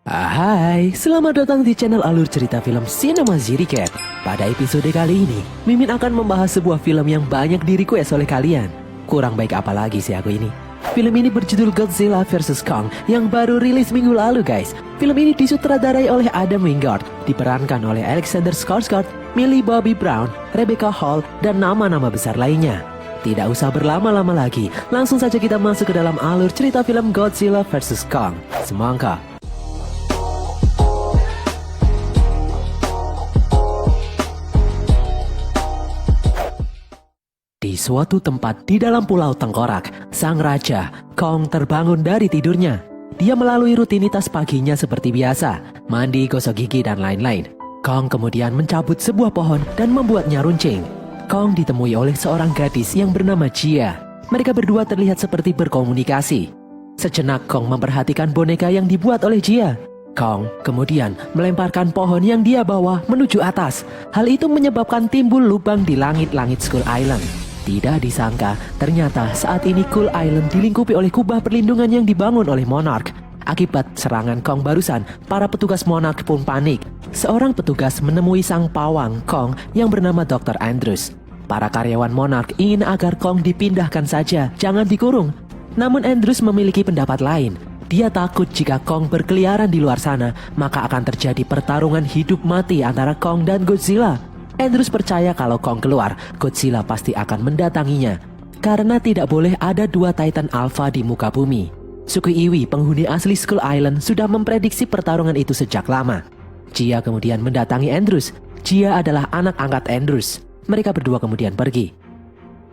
Hai, selamat datang di channel Alur Cerita Film Cinema Recap. Pada episode kali ini, Mimin akan membahas sebuah film yang banyak di-request oleh kalian. Kurang baik apa lagi sih aku ini? Film ini berjudul Godzilla vs Kong yang baru rilis minggu lalu guys. Film ini disutradarai oleh Adam Wingard, diperankan oleh Alexander Skarsgård, Millie Bobby Brown, Rebecca Hall, dan nama-nama besar lainnya. Tidak usah berlama-lama lagi, langsung saja kita masuk ke dalam alur cerita film Godzilla vs Kong. Semangka. Di suatu tempat di dalam pulau tengkorak, sang raja, Kong, terbangun dari tidurnya. Dia melalui rutinitas paginya seperti biasa, mandi, gosok gigi, dan lain-lain. Kong kemudian mencabut sebuah pohon dan membuatnya runcing. Kong ditemui oleh seorang gadis yang bernama Jia. Mereka berdua terlihat seperti berkomunikasi. Sejenak Kong memperhatikan boneka yang dibuat oleh Jia. Kong kemudian melemparkan pohon yang dia bawa menuju atas. Hal itu menyebabkan timbul lubang di langit-langit Skull Island. Tidak disangka, ternyata saat ini Skull Island dilingkupi oleh kubah perlindungan yang dibangun oleh Monarch. Akibat serangan Kong barusan, para petugas Monarch pun panik. Seorang petugas menemui sang pawang Kong yang bernama Dr. Andrews. Para karyawan Monarch ingin agar Kong dipindahkan saja, jangan dikurung. Namun Andrews memiliki pendapat lain. Dia takut jika Kong berkeliaran di luar sana, maka akan terjadi pertarungan hidup mati antara Kong dan Godzilla. Andrews percaya kalau Kong keluar, Godzilla pasti akan mendatanginya. Karena tidak boleh ada dua Titan Alpha di muka bumi. Suku Iwi, penghuni asli Skull Island, sudah memprediksi pertarungan itu sejak lama. Jia kemudian mendatangi Andrews. Jia adalah anak angkat Andrews. Mereka berdua kemudian pergi.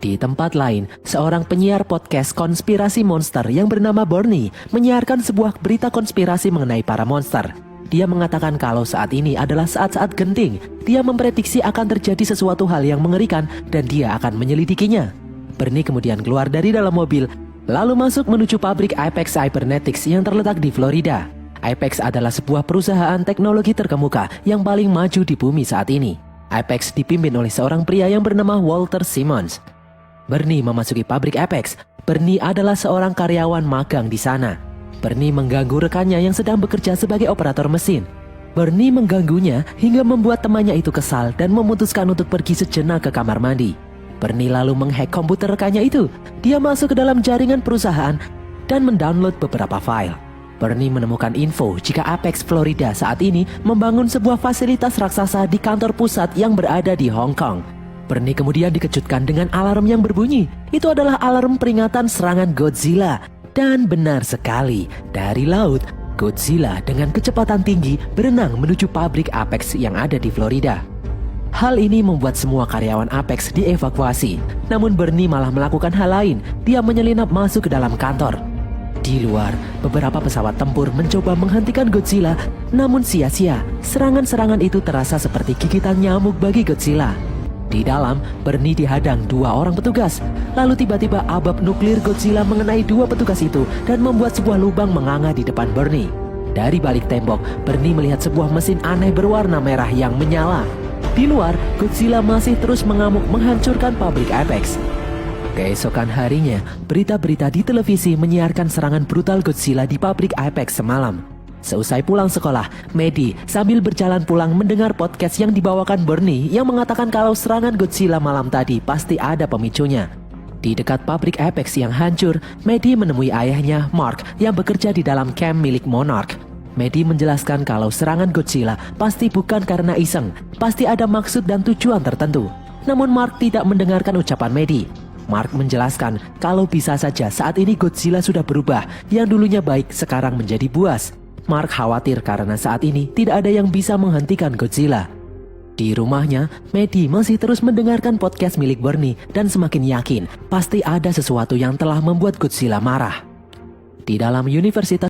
Di tempat lain, seorang penyiar podcast konspirasi monster yang bernama Bernie menyiarkan sebuah berita konspirasi mengenai para monster. Dia mengatakan kalau saat ini adalah saat-saat genting. Dia memprediksi akan terjadi sesuatu hal yang mengerikan dan dia akan menyelidikinya. Bernie kemudian keluar dari dalam mobil, lalu masuk menuju pabrik Apex Cybernetics yang terletak di Florida. Apex adalah sebuah perusahaan teknologi terkemuka yang paling maju di bumi saat ini. Apex dipimpin oleh seorang pria yang bernama Walter Simmons. Bernie memasuki pabrik Apex. Bernie adalah seorang karyawan magang di sana. Bernie mengganggu rekannya yang sedang bekerja sebagai operator mesin. Bernie mengganggunya hingga membuat temannya itu kesal dan memutuskan untuk pergi sejenak ke kamar mandi. Bernie lalu menghack komputer rekannya itu. Dia masuk ke dalam jaringan perusahaan dan mendownload beberapa file. Bernie menemukan info jika Apex Florida saat ini membangun sebuah fasilitas raksasa di kantor pusat yang berada di Hong Kong. Bernie kemudian dikejutkan dengan alarm yang berbunyi. Itu adalah alarm peringatan serangan Godzilla. Dan benar sekali, dari laut, Godzilla dengan kecepatan tinggi berenang menuju pabrik Apex yang ada di Florida. Hal ini membuat semua karyawan Apex dievakuasi. Namun Bernie malah melakukan hal lain. Dia menyelinap masuk ke dalam kantor. Di luar, beberapa pesawat tempur mencoba menghentikan Godzilla, namun sia-sia. Serangan-serangan itu terasa seperti gigitan nyamuk bagi Godzilla. Di dalam, Bernie dihadang dua orang petugas. Lalu tiba-tiba abab nuklir Godzilla mengenai dua petugas itu dan membuat sebuah lubang menganga di depan Bernie. Dari balik tembok, Bernie melihat sebuah mesin aneh berwarna merah yang menyala. Di luar, Godzilla masih terus mengamuk menghancurkan pabrik Apex. Keesokan harinya, berita-berita di televisi menyiarkan serangan brutal Godzilla di pabrik Apex semalam. Seusai pulang sekolah, Maddie sambil berjalan pulang mendengar podcast yang dibawakan Bernie yang mengatakan kalau serangan Godzilla malam tadi pasti ada pemicunya. Di dekat pabrik Apex yang hancur, Maddie menemui ayahnya, Mark, yang bekerja di dalam camp milik Monarch. Maddie menjelaskan kalau serangan Godzilla pasti bukan karena iseng, pasti ada maksud dan tujuan tertentu. Namun Mark tidak mendengarkan ucapan Maddie. Mark menjelaskan kalau bisa saja saat ini Godzilla sudah berubah, yang dulunya baik sekarang menjadi buas. Mark khawatir karena saat ini tidak ada yang bisa menghentikan Godzilla. Di rumahnya, Maddie masih terus mendengarkan podcast milik Bernie dan semakin yakin pasti ada sesuatu yang telah membuat Godzilla marah. Di dalam universitas